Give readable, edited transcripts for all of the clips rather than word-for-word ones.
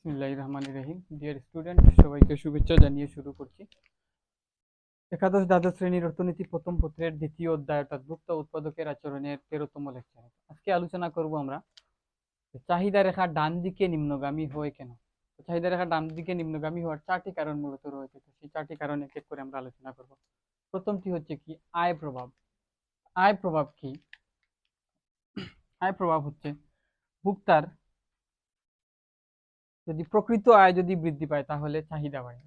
বিসমিল্লাহির রহমানির রহিম। Dear student, সবাইকে শুভেচ্ছা জানিয়ে শুরু করছি একাদশ দ্বাদশ শ্রেণীর অর্থনীতি প্রথম পত্রের দ্বিতীয় অধ্যায় অর্থাৎ ভোক্তা উৎপাদকের আচরণের 13তম লেকচার। আজকে আলোচনা করব আমরা চাহিদা রেখা ডান দিকে নিম্নগামী হয় কেন। চাহিদা রেখা ডান দিকে নিম্নগামী হওয়ার চারটি কারণ মূলত রয়েছে। তো সেই চারটি কারণ এক এক করে আমরা আলোচনা করব। প্রথমটি হচ্ছে কি আয় প্রভাব। আয় প্রভাব কি? আয় প্রভাব হচ্ছে ভোক্তার যদি প্রকৃত আয় যদি বৃদ্ধি পায় তাহলে চাহিদা বাড়ে।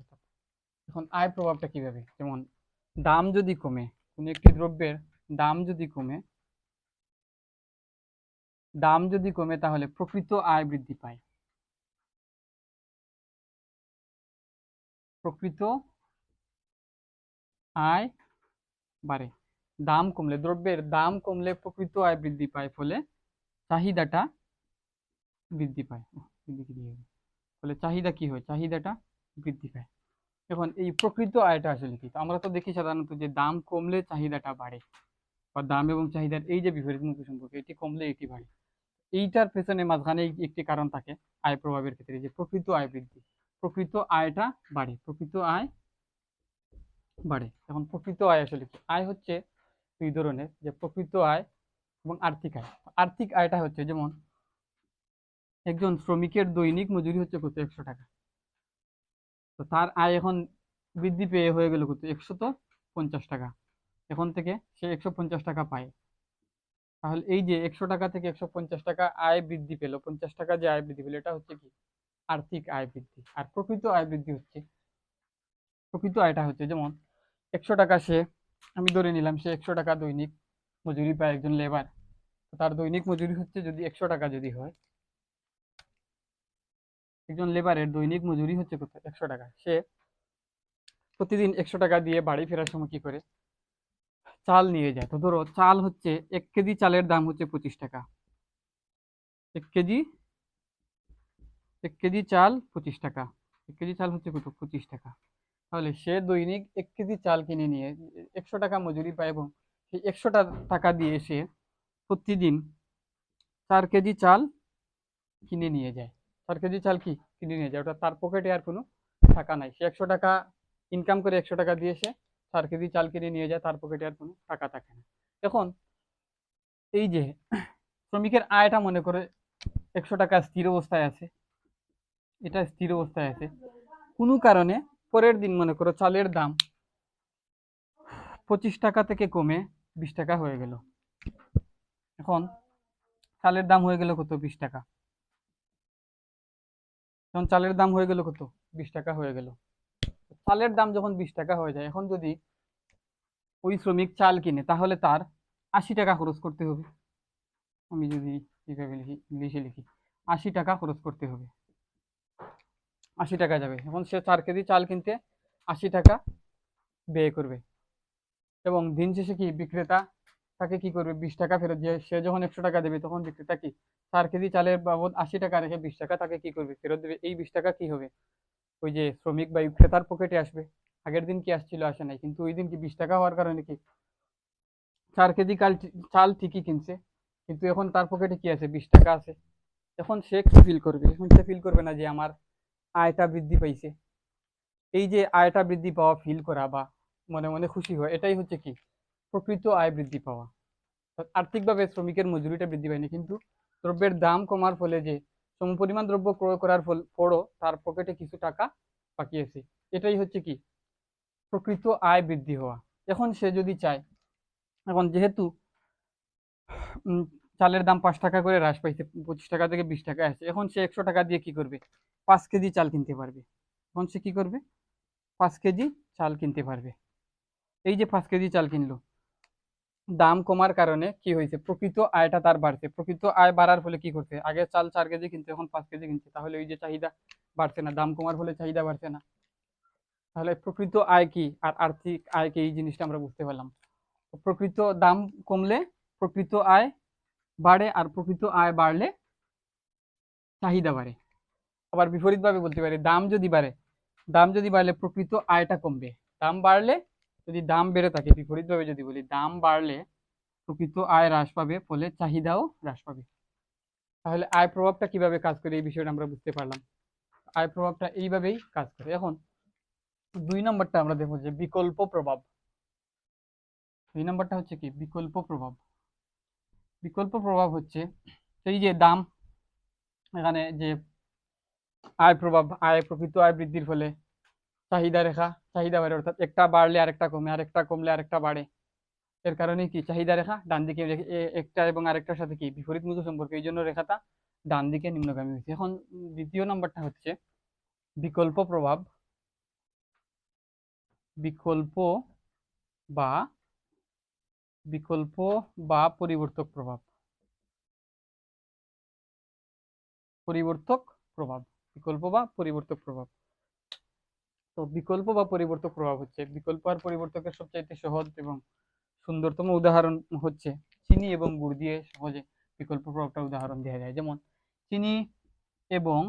এখন আয় প্রভাবটা কিভাবে? যেমন দাম যদি কমে, কোনো একটি দ্রব্যের দাম যদি কমে তাহলে প্রকৃত আয় বৃদ্ধি পায়। প্রকৃত আয় বাড়ে। দাম কমলে, দ্রব্যের দাম কমলে প্রকৃত আয় বৃদ্ধি পায়, ফলে চাহিদাটা বৃদ্ধি পায়। ফলে চাহিদা কি হয়? চাহিদাটা বৃদ্ধি পায়। এখন এই প্রকৃত আয়টা আসলে কি? আমরা তো দেখি সাধারণত যে দাম কমলে চাহিদাটা বাড়ে, বা দাম এবং চাহিদার এই যে বিপরীতমুখী সম্পর্ক, এটি কমলে এটি বাড়ে। এইটার পেছনে মাঝখানে একটি কারণ থাকে আয় প্রভাবের ক্ষেত্রে, যে প্রকৃত আয় বৃদ্ধি, প্রকৃত আয়টা বাড়ে, প্রকৃত আয় বাড়ে। এখন প্রকৃত আয় আসলে কি? আয় হচ্ছে দুই ধরনের, যে প্রকৃত আয় এবং আর্থিক আয়। আর্থিক আয়টা হচ্ছে যেমন একজন শ্রমিকের দৈনিক মজুরি হচ্ছে কত? 100 টাকা। তো তার আয় এখন বৃদ্ধি পেয়ে হয়ে গেল কত? 150 টাকা। এখন থেকে সে 150 টাকা পায়। তাহলে এই যে 100 টাকা থেকে 150 টাকা আয় বৃদ্ধি পেল, 50 টাকা যে আয় বৃদ্ধি পেল, এটা হচ্ছে কি? আর্থিক আয় বৃদ্ধি। আর প্রকৃত আয় বৃদ্ধি হচ্ছে, প্রকৃত আয়টা হচ্ছে যেমন 100 টাকা সে, আমি ধরে নিলাম সে 100 টাকা দৈনিক মজুরি পায় একজন লেবার। তার দৈনিক মজুরি হচ্ছে যদি 100 টাকা যদি হয়, একজন লেবারের দৈনিক মজুরি হচ্ছে কত? 100 টাকা। সে প্রতিদিন 100 টাকা দিয়ে বাড়ি ফেরার সময় কি করে? চাল নিয়ে যায়। তো ধরো চাল হচ্ছে 1 কেজি চালের দাম হচ্ছে 25 টাকা। 1 কেজি, 1 কেজি চাল 25 টাকা। 1 কেজি চাল হচ্ছে কত? 25 টাকা। তাহলে সে দৈনিক 1 কেজি চাল কিনে নিয়ে 100 টাকা মজুরি পায়, এবং সেই 100 টাকা দিয়ে সে প্রতিদিন 4 কেজি চাল কিনে নিয়ে যায়। 4 কেজি চাল কি কিনে নিয়ে যায়? ওটা তার পকেটে আর কোনো টাকা নাই। সে 100 টাকা ইনকাম করে 100 টাকা দিয়ে সে 4 কেজি চাল কিনে নিয়ে যায়, তার পকেটে আর কোনো টাকা থাকে না। এখন এই যে শ্রমিকের আয়টা মনে করে 100 টাকা স্থির অবস্থায় আছে, এটা স্থির অবস্থায় আছে। কোনো কারণে পরের দিন মনে করো চালের দাম 25 টাকা থেকে কমে 20 টাকা হয়ে গেল। এখন চালের দাম হয়ে গেল কত? 20 টাকা। এখন চালের দাম হয়ে গেল কত? 20 টাকা হয়ে গেল। চালের দাম যখন 20 টাকা হয়ে যায়, এখন যদি ওই শ্রমিক চাল কিনে তাহলে তার 80 টাকা খরচ করতে হবে। আমি যদি এইভাবে লিখি, ইংলিশে লিখি, 80 টাকা খরচ করতে হবে। 80 টাকা যাবে। এখন সে 4 কেজি চাল কিনতে 80 টাকা ব্যয় করবে, এবং দিন শেষে কি বিক্রেতা তাকে কি করবে? 20 টাকা ফেরত দিয়ে, সে যখন 100 টাকা দেবে তখন বিক্রেতা কি 4 কেজি চালের বাবদ 80 টাকা রেখে 20 টাকা তাকে কি করবে? ফেরত দেবে। এই 20 টাকা কি হবে? ওই যে শ্রমিক বা বিক্রেতার পকেটে আসবে। আগের দিন কি আসছিল? আসে নাই, কিন্তু ওই দিন কি 20 টাকা হওয়ার কারণে কি 4 কেজি চাল ঠিকই কিনছে, কিন্তু এখন তার পকেটে কি আছে? 20 টাকা আছে। এখন সে কি ফিল করবে? এখন সে ফিল করবে না যে আমার আয়টা বৃদ্ধি পাইছে। এই যে আয়টা বৃদ্ধি পাওয়া ফিল করা বা মনে মনে খুশি হয়, এটাই হচ্ছে কি? প্রকৃত আয় বৃদ্ধি পাওয়া। আর্থিকভাবে শ্রমিকের মজুরিটা বৃদ্ধি পায়নি, কিন্তু দ্রব্যের দাম কমার ফলে যে সমপরিমাণ দ্রব্য ক্রয় করার পরও তার পকেটে কিছু টাকা বাকি আছে, এটাই হচ্ছে কি? প্রকৃত আয় বৃদ্ধি হওয়া। এখন সে যদি চায়, এখন যেহেতু উম, চালের দাম 5 টাকা করে হ্রাস পাইছে, 25 টাকা থেকে 20 টাকা আসছে, এখন সে 100 টাকা দিয়ে কি করবে? 5 কেজি চাল কিনতে পারবে। এখন সে কি করবে? 5 কেজি চাল কিনতে পারবে। এই যে 5 কেজি চাল কিনলো, দাম কমার কারণে কি হয়েছে? প্রকৃত আয়টা তার বাড়ছে। প্রকৃত আয় বাড়ার ফলে কি করছে? আগে চাল 4 কেজি কিনতে, এখন 5 কেজি কিনছে। তাহলে ওই যে চাহিদা বাড়ছে না, দাম কমার ফলে চাহিদা বাড়ছে না। তাহলে প্রকৃত আয় কি আর আর্থিক আয় কি, এই জিনিসটা আমরা বুঝতে পারলাম। প্রকৃত দাম কমলে প্রকৃত আয় বাড়ে, আর প্রকৃত আয় বাড়লে চাহিদা বাড়ে। আবার বিপরীতভাবে বলতে পারি, দাম যদি বাড়লে প্রকৃত আয়টা কমবে। দাম বাড়লে, যদি দাম বেড়ে থাকে, বিপরীতভাবে যদি বলি, দাম বাড়লে প্রকৃত আয় হ্রাস পাবে, ফলে চাহিদাও হ্রাস পাবে। তাহলে আয় প্রভাবটা কিভাবে কাজ করে, এই বিষয়টা আমরা বুঝতে পারলাম। আয় প্রভাবটা এইভাবেই কাজ করে। এখন 2 নম্বরটা আমরা দেখবো যে বিকল্প প্রভাব। 2 নম্বরটা হচ্ছে কি বিকল্প প্রভাব। বিকল্প প্রভাব হচ্ছে এই যে দাম, এখানে যে আয় প্রভাব, আয় প্রকৃত আয় বৃদ্ধির ফলে চাহিদা রেখা, চাহিদা বাড়ে, অর্থাৎ একটা বাড়লে আরেকটা কমে, আরেকটা কমলে আরেকটা বাড়ে। এর কারণে কি চাহিদা রেখা ডান দিকে একটা এবং আরেকটার সাথে কি বিপরীতমুখী সম্পর্ক, এই জন্য রেখাটা ডান দিকে নিম্নগামী হয়েছে। এখন দ্বিতীয় নাম্বারটা হচ্ছে বিকল্প প্রভাব। বিকল্প বা বিকল্প বা পরিবর্তক প্রভাব। পরিবর্তক প্রভাব, বিকল্প বা পরিবর্তক প্রভাব। তো বিকল্প বা পরিবর্তক প্রভাব হচ্ছে, বিকল্প আর পরিবর্তকের সবচাইতে সহজ এবং সুন্দরতম উদাহরণ হচ্ছে চিনি এবং গুড় দিয়ে সহজে বিকল্প প্রভাবটা উদাহরণ দেওয়া যায়। যেমন চিনি এবং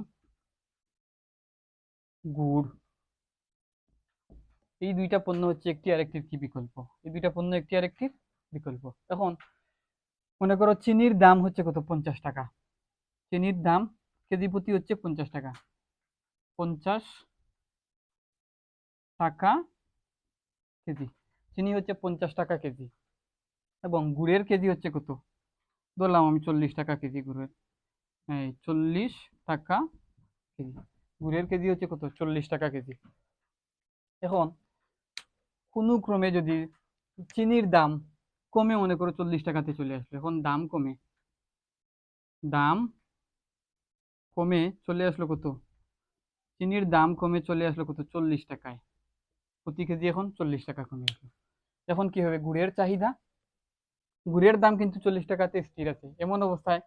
গুড়, এই দুইটা পণ্য হচ্ছে একটি আরেকটির কি বিকল্প, এই দুইটা পণ্য একটি আরেকটির বিকল্প। এখন মনে করো চিনির দাম হচ্ছে কত, 50 টাকা। চিনির দাম কেজি প্রতি হচ্ছে 50 টাকা, 50 টাকা কেজি। চিনি হচ্ছে 50 টাকা কেজি। এবং গুড়ের কেজি হচ্ছে কত, ধরলাম আমি 40 টাকা কেজি গুড়ের, এই 40 টাকা কেজি। গুড়ের কেজি হচ্ছে কত, 40 টাকা কেজি। এখন কোনো ক্রমে যদি চিনির দাম কমে মনে করো 40 টাকাতে চলে আসলো, এখন দাম কমে, দাম কমে চলে আসলো কত, চিনির দাম কমে চলে আসলো কত, 40 টাকায় প্রতি কেজি। এখন 40 টাকা কমে আসলো। এখন কি হবে, গুড়ের চাহিদা, গুড়ের দাম কিন্তু 40 টাকাতে স্থির আছে, এমন অবস্থায়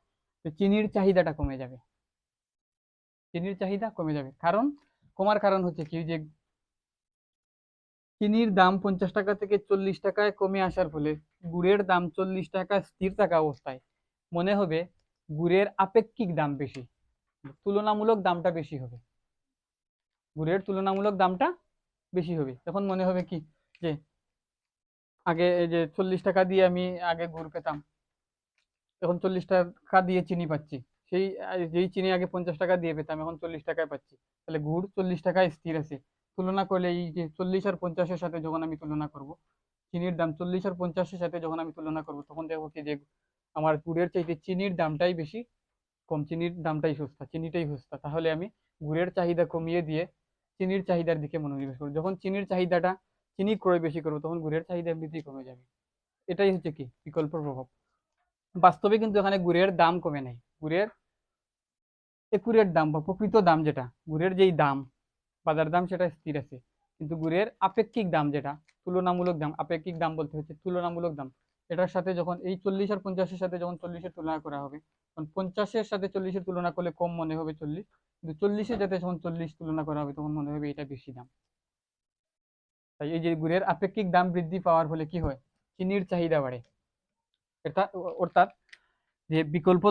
চিনির চাহিদাটা কমে যাবে, চিনির চাহিদা কমে যাবে। কারণ কমার কারণ হচ্ছে কি, যে চিনির দাম 50 টাকা থেকে 40 টাকায় কমে আসার ফলে গুড়ের দাম 40 টাকা স্থির থাকা অবস্থায় মনে হবে গুড়ের আপেক্ষিক দাম বেশি, তুলনামূলক দামটা বেশি হবে, গুড়ের তুলনামূলক দামটা বেশি হবে। তখন মনে হবে কি, যে আগে এই যে 40 টাকা দিয়ে আমি আগে গুড় পেতাম, এখন 40 টাকা দিয়ে চিনি পাচ্ছি। সেই যেই চিনি আগে 50 টাকা দিয়ে পেতাম, এখন 40 টাকায় পাচ্ছি। তাহলে গুড় 40 টাকায় স্থির আছে। তুলনা করলে এই যে 40 আর 50-এর সাথে যখন আমি তুলনা করব, চিনির দাম 40 আর 50-এর সাথে যখন আমি তুলনা করব, তখন দেখবো কি যে আমার গুড়ের চাইতে চিনির দামটাই বেশি কম, চিনির দামটাই সস্তা, চিনিটাই সস্তা। তাহলে আমি গুড়ের চাহিদা কমিয়ে দিয়ে চিনির চাহিদার দিকে মনোনিবেশ করবো। যখন চিনির চাহিদাটা, চিনি ক্রয় বেশি করবো, তখন গুড়ের চাহিদা এমনিতেই কমে যাবে। এটাই হচ্ছে কি বিকল্প প্রভাব। বাস্তবে কিন্তু এখানে গুড়ের দাম কমে নাই, গুড়ের একুরেট দাম বা প্রকৃত দাম যেটা, গুড়ের যেই দাম, বাজার দাম, সেটা স্থির আছে। কিন্তু গুড়ের আপেক্ষিক দাম যেটা, তুলনামূলক দাম, আপেক্ষিক দাম বলতে হচ্ছে তুলনামূলক দাম, এটার সাথে যখন এই 40 আর 50-এর সাথে যখন 40-এর তুলনা করা হবে, তখন 50-এর সাথে 40-এর তুলনা করলে কম মনে হবে 40, কিন্তু 40-এর সাথে যখন 40 তুলনা করা হবে, তখন মনে হবে এটা বেশি দাম। তাই এই যে গুড়ের আপেক্ষিক দাম বৃদ্ধি পাওয়ার ফলে কি হয়, চিনির চাহিদা বাড়ে। এটা অর্থাৎ যে বিকল্প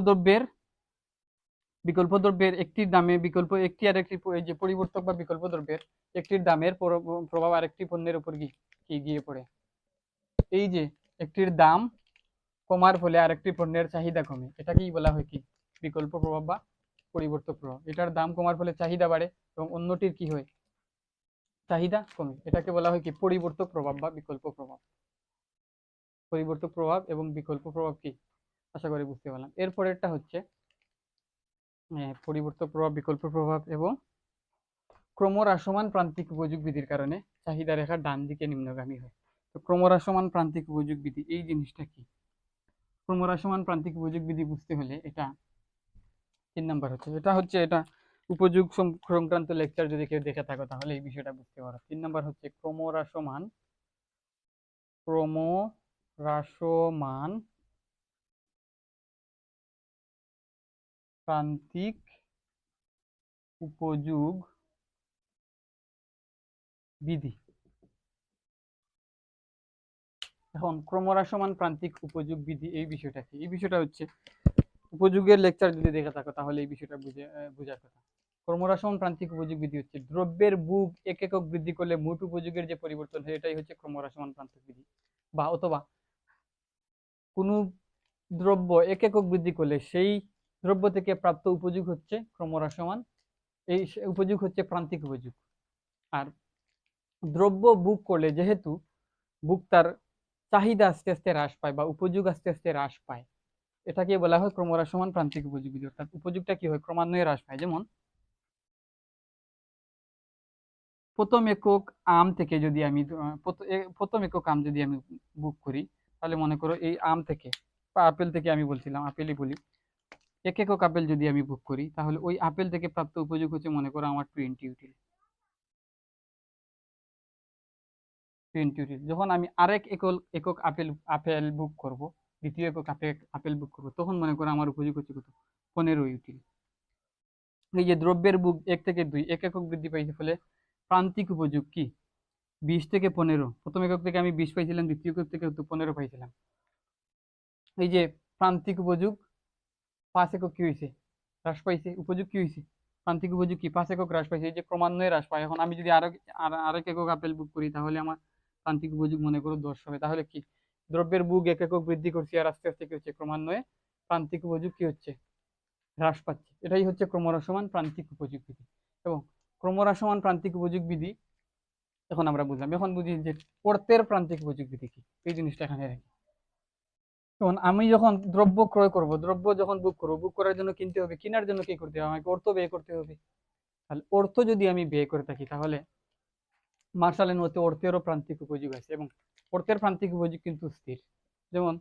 দ্রব্যের একটির দামে বিকল্প একটি আর একটি এই যে পরিবর্তক বা বিকল্প দ্রব্যের একটির দামের প্রভাব আরেকটি পণ্যের উপর কি গিয়ে পড়ে। এই যে একটির দাম কমার ফলে আরেকটি পণ্যের চাহিদা কমে, এটাকেই বলা হয় কি বিকল্প প্রভাব বা পরিবর্তক প্রভাব। এটার দাম কমার ফলে চাহিদা বাড়ে এবং অন্যটির কি হয়, চাহিদা কমে, এটাকে বলা হয় কি পরিবর্তক প্রভাব বা বিকল্প প্রভাব। পরিবর্তক প্রভাব এবং বিকল্প প্রভাব কি, আশা করি বুঝতে পারলাম। এরপরেরটা হচ্ছে পরিবর্তক প্রভাব, বিকল্প প্রভাব এবং ক্রমহ্রাসমান প্রান্তিক উপযোগ বিধির কারণে চাহিদা রেখা ডান দিকে নিম্নগামী হয়। তো ক্রমহ্রাসমান প্রান্তিক উপযোগ বিধি এই জিনিসটা কি, ক্রমহ্রাসমান প্রান্তিক উপযোগ বিধি বুঝতে হলে এটা 3 নাম্বার হচ্ছে, এটা উপযোগ সংক্রান্ত লেকচার যদি কেউ দেখে থাকো তাহলে এই বিষয়টা বুঝতে পারো। 3 নাম্বার হচ্ছে ক্রমহ্রাসমান প্রান্তিক উপযোগ বিধি। এখন ক্রমহ্রাসমান প্রান্তিক উপযোগ বিধি এই বিষয়টা কি, এই বিষয়টা হচ্ছে উপযোগের লেকচার যদি দেখে থাকো তাহলে এই বিষয়টা বোঝার কথা। ক্রমহ্রাসমান প্রান্তিক উপযোগ বিধি হচ্ছে দ্রব্যের বুক এক একক বৃদ্ধি করলে মোট উপযোগের যে পরিবর্তন হয়, এটাই হচ্ছে ক্রমহ্রাসমান প্রান্তিক বিধি। বা অথবা কোনো দ্রব্য এক একক বৃদ্ধি করলে সেই দ্রব্য থেকে প্রাপ্ত উপযোগ হচ্ছে ক্রমহ্রাসমান এই উপযোগ হচ্ছে প্রান্তিক উপযোগ। আর দ্রব্য বুক করলে যেহেতু বুক তার চাহিদা আস্তে আস্তে হ্রাস পায় বা উপযোগ আস্তে আস্তে হ্রাস পায়, এটাকে বলা হয় ক্রমহ্রাসমান প্রান্তিক উপযোগী। অর্থাৎ উপযোগটা কি হয়, ক্রমান্বয়ে হ্রাস পায়। যেমন প্রথম একক আম থেকে যদি আমি প্রথম একক আম যদি আমি বুক করি, তাহলে মনে করো এই আম থেকে বা আপেল থেকে, আমি বলছিলাম আপেলই বলি, এক একক আপেল যদি আমি বুক করি, তাহলে ওই আপেল থেকে প্রাপ্ত উপযোগ হচ্ছে মনে করো আমার 20 ইউটিল। 20 ইউটিল। যখন আমি আরেক একক একক আপেল আপেল বুক করব, দ্বিতীয় একক আপেল আপেল বুক করব, তখন মনে করো আমার উপযোগ হচ্ছে কত, 15 ইউটিল। এই যে দ্রব্যের বুক 1 থেকে 2 এক একক বৃদ্ধি পাইছে, ফলে প্রান্তিক উপযোগ কি 20 থেকে 15। প্রথম একক থেকে আমি 20 পাইছিলাম, দ্বিতীয় একক থেকে 15 পাইছিলাম। এই যে প্রান্তিক উপযোগ 5 একক কি হয়েছে, হ্রাস পাইছে। উপযোগ কি হয়েছে, প্রান্তিক উপযোগ কি 5 একক হ্রাস পাইছে। এই যে ক্রমান্বয়ে হ্রাস পায়। এখন আমি যদি আরেক একক আপেল বুক করি, তাহলে আমার প্রান্তিক উপযোগ মনে করো 10 হবে। তাহলে কি দ্রব্যের বুক 1 একক বৃদ্ধি করছে, আর আস্তে আস্তে কি হচ্ছে, ক্রমান্বয়ে প্রান্তিক উপযোগ কি হচ্ছে, হ্রাস পাচ্ছে। এটাই হচ্ছে ক্রমহ্রাসমান প্রান্তিক উপযোগ বিধি। এবং ক্রমহ্রাসমান প্রান্তিক উপযোগ বিধি এখন আমরা বুঝলাম। এখন বুঝি যে অর্থের প্রান্তিক উপযোগ বিধি কি, এই জিনিসটা এখানে রাখি। তখন আমি যখন দ্রব্য ক্রয় করব, দ্রব্য যখন বুক করবো, বুক করার জন্য কিনতে হবে, কেনার জন্য কি করতে হবে, আমাকে অর্থ ব্যয় করতে হবে। তাহলে অর্থ যদি আমি ব্যয় করে থাকি, তাহলে মার্শালের মধ্যে অর্থেরও প্রান্তিক উপযোগ আছে, এবং অর্থের প্রান্তিক উপযোগ কিন্তু স্থির। যেমন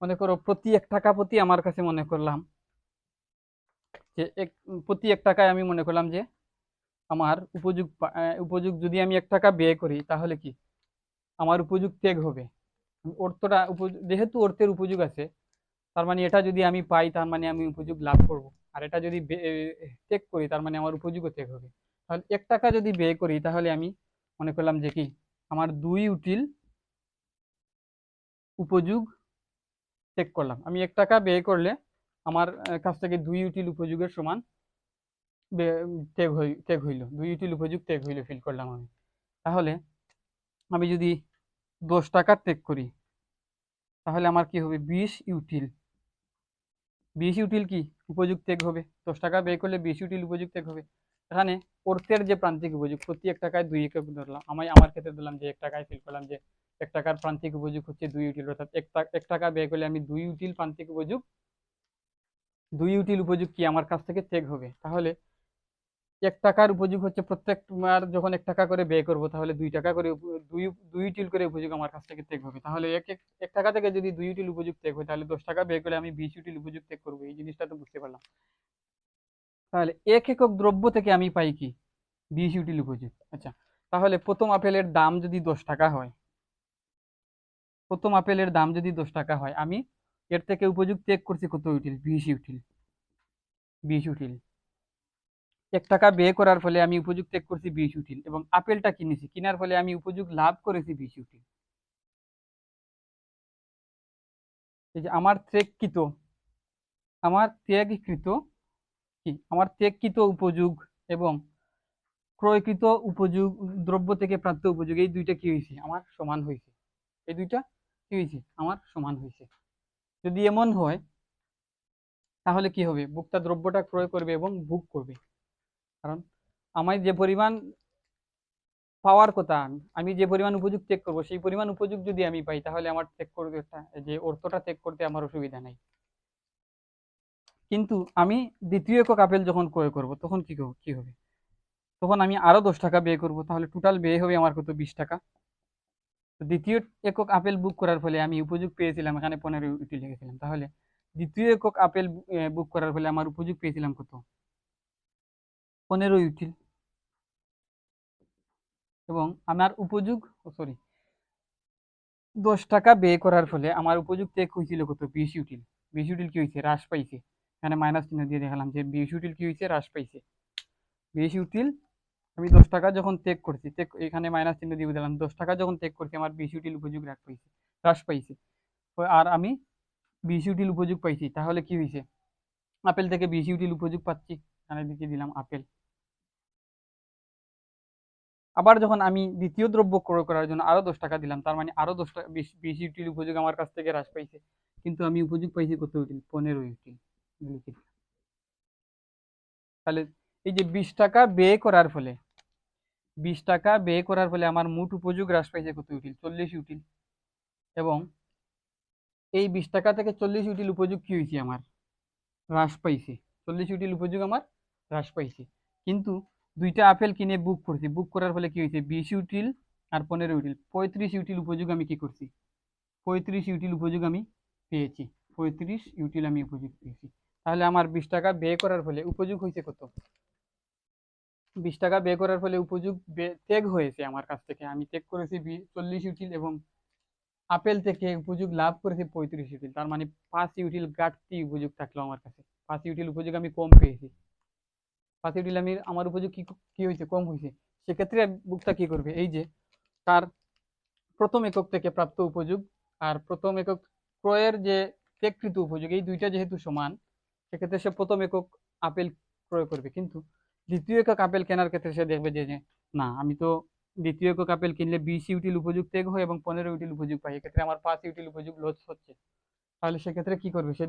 মনে করো প্রতি 1 টাকা প্রতি আমার কাছে মনে করলাম যে প্রতি 1 টাকায় আমি মনে করলাম যে আমার উপযোগ যদি আমি 1 টাকা ব্যয় করি, তাহলে কি আমার উপযোগ ত্যাগ হবে। অর্থটা যেহেতু অর্থের উপযোগ আছে, তার মানে এটা যদি আমি পাই, তার মানে আমি উপযোগ লাভ করব। আর এটা যদি ত্যাগ করি, তার মানে আমার উপযোগও ত্যাগ হবে। তাহলে 1 টাকা যদি ব্যয় করি, তাহলে আমি মনে করলাম যে কি আমার 2 ইউটিল উপযোগ ত্যাগ করলাম। আমি 1 টাকা ব্যয় করলে আমার কাছ থেকে 2 ইউটিল উপযোগের সমান ত্যাগ হইল, 2 ইউটিল উপযোগ ত্যাগ হইল, ফিল করলাম আমি। তাহলে আমি যদি 10 টাকা ত্যাগ করি, তাহলে আমার কি হবে, 20 ইউটিল। 20 ইউটিল কি উপযোগ ত্যাগ হবে। 10 টাকা ব্যয় করলে 20 ইউটিল উপযোগ ত্যাগ হবে। এখানে অর্থের যে প্রান্তিক উপযোগ, প্রতি 1 টাকায় 2 একক ধরলাম, আমার ক্ষেত্রে ধরলাম যে 1 টাকায় ফিল করলাম যে 1 টাকার প্রান্তিক উপযোগ হচ্ছে 2 ইউটিল। অর্থাৎ 1 টাকা ব্যয় করলে আমি 2 ইউটিল প্রান্তিক উপযোগ, 2 ইউটিল উপযোগ কি আমার কাছ থেকে ত্যাগ হবে। তাহলে 1 টাকার উপযোগ হচ্ছে প্রত্যেকবার যখন 1 টাকা করে ব্যয় করবো, তাহলে 2 টাকা করে দুই 2 ইউটিল করে উপযোগ আমার কাছ থেকে ত্যাগ হবে। তাহলে 1 টাকা থেকে যদি 2 ইউটিল উপযোগ ত্যাগ হয়, তাহলে 10 টাকা ব্যয় করে আমি 20 ইউটিল উপযোগ ত্যাগ করবো। এই জিনিসটা তো বুঝতে পারলাম। তাহলে 1 একক দ্রব্য থেকে আমি পাই কি 20 ইউটিল উপযোগ। আচ্ছা, তাহলে প্রথম আপেলের দাম যদি 10 টাকা হয়, প্রথম আপেলের দাম যদি 10 টাকা হয়, আমি এর থেকে উপযোগ ত্যাগ করছি কত ইউটিল, 20 ইউটিল। 20 ইউটিল 1 টাকা ব্যয় করার ফলে আমি উপযোগ ত্যাগ করছি 20 ইউটিল, এবং আপেলটা কিনেছি, কেনার ফলে আমি উপযোগ লাভ করেছি 20 ইউটিল। এই যে আমার ত্যাগকৃত উপযোগ এবং ক্রয়কৃত উপযোগ, দ্রব্য থেকে প্রাপ্ত উপযোগ, এই দুইটা কি হয়েছে, আমার সমান হয়েছে। এই দুইটা কি হয়েছে, আমার সমান হয়েছে। যদি এমন হয়, তাহলে কি হবে, ভোক্তা দ্রব্যটা ক্রয় করবে এবং ভোগ করবে। কারণ আমার যে পরিমাণ পাওয়ার কথা, আমি যে পরিমাণ উপযোগ ত্যাগ করবো, সেই পরিমাণ উপযোগ যদি আমি পাই, তাহলে আমার ত্যাগ করতে, যে অর্থটা ত্যাগ করতে আমার অসুবিধা নাই। কিন্তু আমি দ্বিতীয় একক আপেল যখন ক্রয় করব, তখন কি হবে, তখন আমি আরো 10 টাকা ব্যয় করব। তাহলে টোটাল ব্যয় হবে আমার কত, 20 টাকা। দ্বিতীয় একক আপেল বুক করার ফলে আমি উপযোগ পেয়েছিলাম এখানে 15 ইউটিল লিখেছিলাম। তাহলে দ্বিতীয় একক আপেল বুক করার ফলে আমার উপযোগ পেয়েছিলাম কত, 15 ইউটিল। এবং আমার উপযোগ, সরি, 10 টাকা ব্যয় করার ফলে আমার উপযোগ ত্যাগ হয়েছিল কত, 20 ইউটিল। 20 ইউটিল কি হয়েছে, হ্রাস পাইছে। এখানে মাইনাস চিহ্ন দিয়ে দেখালাম যে 20 ইউটিল কি হয়েছে, হ্রাস পাইছে। 20 ইউটিল আমি 10 টাকা যখন ত্যাগ করছি, এখানে মাইনাস চিহ্ন দিয়ে দিলাম, 10 টাকা যখন ত্যাগ করছি, আমার 20 ইউটিল উপযোগ হ্রাস পাইছে। আর আমি 20 ইউটিল উপযোগ পাইছি। তাহলে কি হয়েছে, আপেল থেকে 20 ইউটিল উপযোগ পাচ্ছি, এখানে লিখে দিলাম আপেল। আবার যখন আমি দ্বিতীয় দ্রব্য ক্রয় করার জন্য আরো 10 টাকা দিলাম, তার মানে আরো 10 টাকা 20 ইউটিল উপযোগ আমার কাছ থেকে হ্রাস পাইছে। কিন্তু আমি উপযোগ পাইছি কত ইউটিল, 15 ইউটিল লিখে দিলাম। তাহলে এই যে 20 টাকা ব্যয় করার ফলে 20 টাকা ব্যয় করার ফলে আমার মোট উপযোগ হ্রাস পাইছে কত ইউটিল, 40 ইউটিল। এবং এই 20 টাকা থেকে 40 ইউটিল উপযোগ কি হয়েছে আমার, হ্রাস পাইছে। 40 ইউটিল উপযোগ আমার হ্রাস পাইছে। কিন্তু দুইটা আপেল কিনে বুক করছি, বুক করার ফলে কি হয়েছে, 20 ইউটিল আর 15 ইউটিল, 35 ইউটিল উপযোগ আমি কি করছি, 35 ইউটিল উপযোগ আমি পেয়েছি। 35 ইউটিল আমি উপযোগ পেয়েছি। তাহলে আমার 20 টাকা ব্যয় করার ফলে উপযোগ হয়েছে কত, 20 টাকা ব্যয় করার ফলে উপযোগ ত্যাগ হয়েছে আমার কাছ থেকে। আমি ত্যাগ করেছি 40 ইউটিল এবং আপেল থেকে উপযোগ লাভ করেছি 35 ইউটিল। তার মানে 5 ইউটিল ঘাটতি উপযোগ থাকলো আমার কাছে, 5 ইউটিল উপযোগ আমি কম পেয়েছি। 5 ইউটিল আমার উপযোগ কি কি হয়েছে, কম হয়েছে। সেক্ষেত্রে বুকটা কি করবে, এই যে তার প্রথম একক থেকে প্রাপ্ত উপযোগ আর প্রথম একক ক্রয়ের যে ত্যাগকৃত উপযোগ, এই দুইটা যেহেতু সমান, সেক্ষেত্রে সে প্রথম একক আপেল ক্রয় করবে। কিন্তু দ্বিতীয় একক আপেল কেনার ক্ষেত্রে সে দেখবে যে না, আমি তো দ্বিতীয় একক আপেল কিনলে 20 ইউটিল উপযোগ ত্যাগ হয় এবং 15 ইউটিল উপযোগ পাই, এক্ষেত্রে আমার 5 ইউটিল উপযোগ লস হচ্ছে। তাহলে সেক্ষেত্রে কি করবে, সে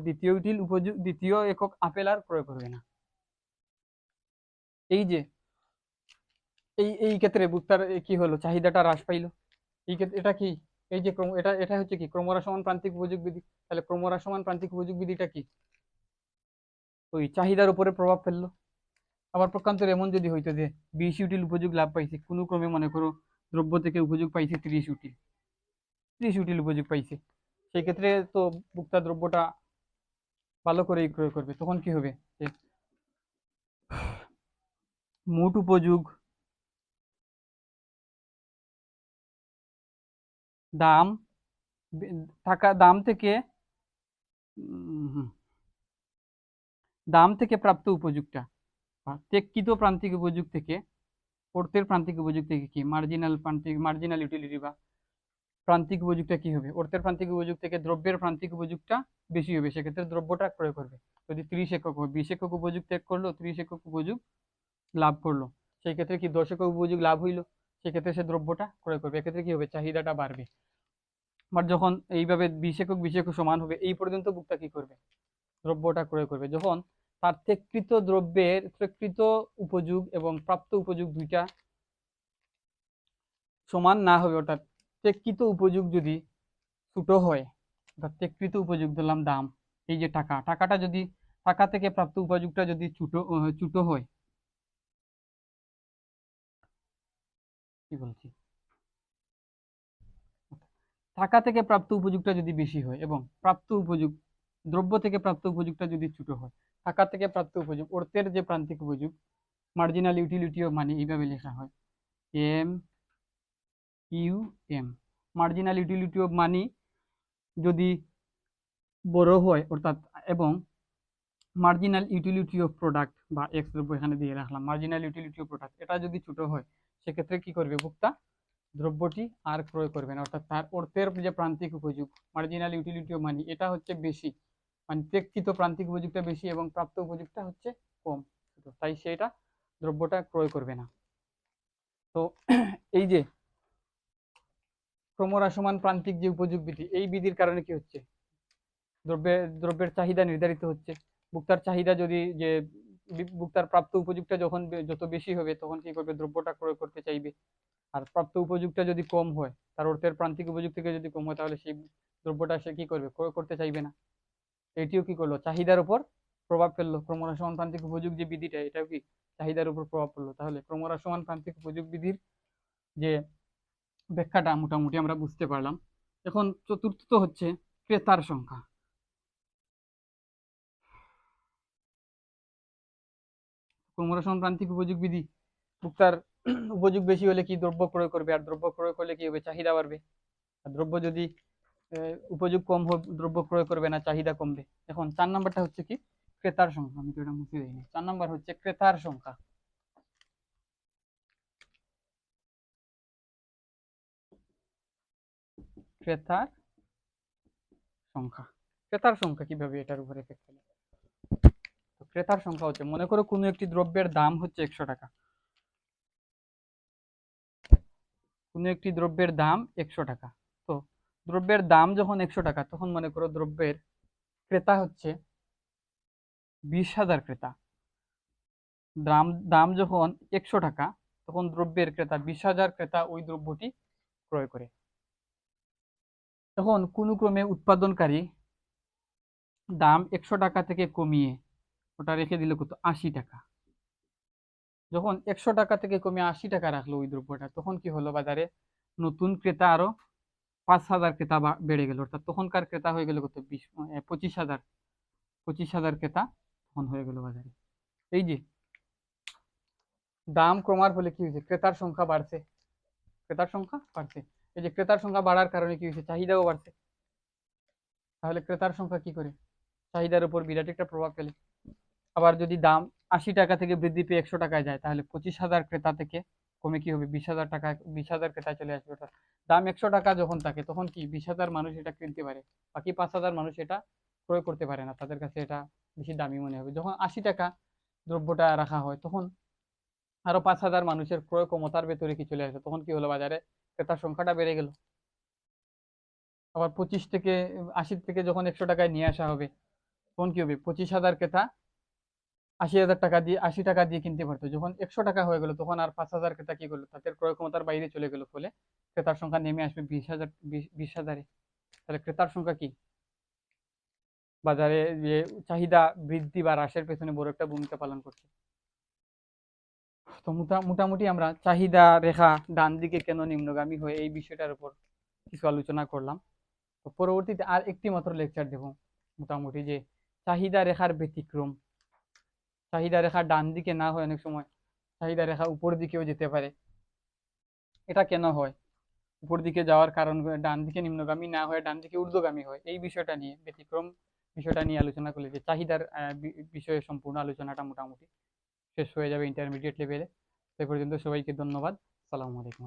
দ্বিতীয় একক আপেল আর ক্রয় করবে না। এই যে এই ক্ষেত্রে বুকটার কি হলো, চাহিদাটা হ্রাস পাইলো। এই ক্ষেত্রে এটা কি, এই যে এটা এটা হচ্ছে কি ক্রমহ্রাসমান প্রান্তিক উপযোগ বিধি। তাহলে ক্রমহ্রাসমান প্রান্তিক উপযোগ বিধিটা কি, ওই চাহিদার উপরে প্রভাব ফেললো। আবার পক্ষান্তরে এমন যদি হইতো যে 20 ইউটিল উপযোগ লাভ পাইছে, কোনো ক্রমে মনে করো দ্রব্য থেকে উপযোগ পাইছে 30 ইউটিল, 30 ইউটিল উপযোগ পাইছে, সেই ক্ষেত্রে তো ভোক্তা দ্রব্যটা ভালো করেই ক্রয় করবে। তখন কি হবে, যে মোট উপযোগ দাম দাম থেকে দাম থেকে প্রাপ্ত উপযোগটা বা ত্যাগকৃত প্রান্তিক উপযোগ থেকে, অর্থের প্রান্তিক উপযোগ থেকে কি মার্জিনাল ইউটিলিটি বা প্রান্তিক উপযোগটা কি হবে, অর্থের প্রান্তিক উপযোগ থেকে দ্রব্যের প্রান্তিক উপযোগটা বেশি হবে। সেক্ষেত্রে দ্রব্যটা ক্রয় করবে। যদি 30 একক হয়, 20 একক উপযোগ ত্যাগ করলো, 30 একক উপযোগ লাভ করলো, সেই ক্ষেত্রে কি 10 একক উপযোগ লাভ হইলো, সেক্ষেত্রে সে দ্রব্যটা ক্রয় করবে। এক্ষেত্রে কি হবে, চাহিদাটা বাড়বে। বাট যখন এইভাবে 20 একক 20 একক সমান হবে, এই পর্যন্ত ভোক্তা কি করবে, দ্রব্যটা ক্রয় করবে। যখন তার ত্যাগকৃত দ্রব্যের ত্যাগকৃত উপযোগ এবং প্রাপ্ত উপযোগ দুইটা সমান না হবে, অর্থাৎ ত্যাগকৃত উপযোগ যদি ছোট হয়, অর্থাৎ ত্যাগকৃত উপযোগ ধরলাম দাম, এই যে টাকাটা যদি টাকা থেকে প্রাপ্ত উপযোগটা যদি ছোট হয়, কি বলছি, টাকা থেকে প্রাপ্ত উপযোগটা যদি বেশি হয় এবং প্রাপ্ত উপযোগ দ্রব্য থেকে প্রাপ্ত উপযোগটা যদি ছোট হয়, টাকা থেকে প্রাপ্ত উপযোগ অর্থের যে প্রান্তিক উপযোগ, মার্জিনাল ইউটিলিটি অফ মানি এইভাবে লেখা হয়, M U M. Marginal utility of money যদি বড় হয়, অর্থাৎ এবং মার্জিনাল ইউটিলিটি অফ প্রোডাক্ট বা এক্স দ্রব্য এখানে দিয়ে রাখলাম, মার্জিনাল ইউটিলিটি অফ প্রোডাক্ট এটা যদি ছোট হয়, সেক্ষেত্রে কি করবে ভোক্তা, দ্রব্যটি আর ক্রয় করবে না। অর্থাৎ তার অর্থের যে প্রান্তিক উপযোগ মার্জিনাল ইউটিলিটি অফ মানি, এটা হচ্ছে বেশি, মানে ত্যাগকৃত প্রান্তিক উপযোগটা বেশি এবং প্রাপ্ত উপযোগটা হচ্ছে কম, তাই সেটা দ্রব্যটা ক্রয় করবে না। তো এই যে ক্রমহ্রাসমান প্রান্তিক যে উপযোগ বিধি, এই বিধির কারণে কি হচ্ছে, দ্রব্যের চাহিদা নির্ধারিত হচ্ছে। ভোক্তার চাহিদা যদি যে ভোক্তার প্রাপ্ত উপযোগটা যখন যত বেশি হবে, তখন কি করবে, দ্রব্যটা ক্রয় করতে চাইবে। আর প্রাপ্ত উপযোগটা যদি কম হয়, তার অর্থের প্রান্তিক উপযোগ থেকে যদি কম হয়, তাহলে সেই দ্রব্যটা সে কি করবে, ক্রয় করতে চাইবে না। এটিও কি করলো, চাহিদার উপর প্রভাব ফেললো। ক্রমহ্রাসমান প্রান্তিক উপযোগ যে বিধিটা, এটাও কি চাহিদার উপর প্রভাব ফেললো। তাহলে ক্রমহ্রাসমান প্রান্তিক উপযোগ বিধির যে ব্যাখ্যাটা মোটামুটি আমরা বুঝতে পারলাম। এখন চতুর্থ হচ্ছে ক্রেতার সংখ্যা। ক্রমহ্রাসমান প্রান্তিক উপযোগ বিধি, ভোক্তার উপযোগ বেশি হলে কি দ্রব্য ক্রয় করবে, আর দ্রব্য ক্রয় করলে কি হবে, চাহিদা বাড়বে। আর দ্রব্য যদি উপযোগ কম হবে, দ্রব্য ক্রয় করবে না, চাহিদা কমবে। এখন 4 নাম্বারটা হচ্ছে কি ক্রেতার সংখ্যা। আমি তো এটা মুছে দিইনি। 4 নাম্বার হচ্ছে ক্রেতার সংখ্যা। ক্রেতার সংখ্যা, ক্রেতার সংখ্যা কিভাবে এটার উপরে এফেক্ট ফেলে। ক্রেতার সংখ্যা হচ্ছে, মনে করো কোনো একটি দ্রব্যের দাম হচ্ছে 100 টাকা, কোনো একটি দ্রব্যের দাম 100 টাকা। তো দ্রব্যের দাম যখন 100 টাকা, তখন মনে করো দ্রব্যের ক্রেতা হচ্ছে 20,000 ক্রেতা। দাম দাম যখন 100 টাকা, তখন দ্রব্যের ক্রেতা 20,000 ক্রেতা ওই দ্রব্যটি ক্রয় করে। তখন কোনো ক্রমে উৎপাদনকারী দাম 100 টাকা থেকে কমিয়ে ওটা রেখে দিল কত, 80 টাকা। যখন 100 টাকা থেকে কমিয়ে 80 টাকা রাখলো ওই দ্রব্যটা, তখন কি হলো, বাজারে নতুন ক্রেতা আরো 5,000 ক্রেতা বেড়ে গেল, অর্থাৎ তখনকার ক্রেতা হয়ে গেল কত, 25,000 ক্রেতা তখন হয়ে গেল বাজারে। এই যে দাম কমার ফলে কি হয়েছে, ক্রেতার সংখ্যা বাড়ছে, ক্রেতার সংখ্যা বাড়ছে। এই যে ক্রেতার সংখ্যা বাড়ার কারণে কি হয়েছে, চাহিদাও বাড়ছে। তাহলে ক্রেতার সংখ্যা কি করে, চাহিদার উপর বিরাট একটা প্রভাব ফেলে। আবার যদি দাম 80 টাকা থেকে বৃদ্ধি পেয়ে 100 টাকায় যায়, তাহলে 25,000 ক্রেতা থেকে কমে কি হবে, 20,000 টাকা, 20,000 ক্রেতায় চলে আসবে। অর্থাৎ দাম 100 টাকা যখন থাকে, তখন কি 20,000 মানুষ এটা কিনতে পারে, বাকি 5,000 মানুষ এটা ক্রয় করতে পারে না, তাদের কাছে এটা বেশি দামি মনে হবে। যখন 80 টাকা দ্রব্যটা রাখা হয়, তখন আরো 5,000 মানুষের ক্রয় ক্ষমতার ভেতরে কি চলে আসে, তখন কি হলো, বাজারে ক্রেতার সংখ্যাটা বেড়ে গেল। আবার 80 থেকে যখন 100 টাকায় নিয়ে আসা হবে, তখন কি হবে, 25,000 ক্রেতা 80,000 টাকা দিয়ে, 80 টাকা দিয়ে কিনতে পারতো। যখন 100 টাকা হয়ে গেল, তখন আর 5,000 ক্রেতা কি করলো, তাদের ক্রয় ক্ষমতার বাইরে চলে গেল, ফলে ক্রেতার সংখ্যা নেমে আসবে 20,000-20,000-এ। তাহলে ক্রেতার সংখ্যা কি, বাজারে যে চাহিদা বৃদ্ধি বা হ্রাসের পেছনে বড় একটা ভূমিকা পালন করছে। তো মোটামুটি আমরা চাহিদা রেখা ডান দিকে কেন নিম্নগামী হয়, এই বিষয়টার উপর কিছু আলোচনা করলাম। তো পরবর্তীতে আর একটি মাত্র লেকচার দেব, মোটামুটি যে চাহিদা রেখার ব্যতিক্রম, চাহিদা রেখা ডান দিকে না হয়, অনেক সময় চাহিদা রেখা উপর দিকেও যেতে পারে, এটা কেন হয়, উপর দিকে যাওয়ার কারণ, ডান দিকে নিম্নগামী না হয় ডান দিকে ঊর্ধ্বগামী হয়, এই বিষয়টা নিয়ে, ব্যতিক্রম বিষয়টা নিয়ে আলোচনা করলে যে চাহিদার বিষয়ে সম্পূর্ণ আলোচনাটা মোটামুটি শেষ হয়ে যাবে ইন্টারমিডিয়েট লেভেলে। সে পর্যন্ত সবাইকে ধন্যবাদ। আসসালামু আলাইকুম।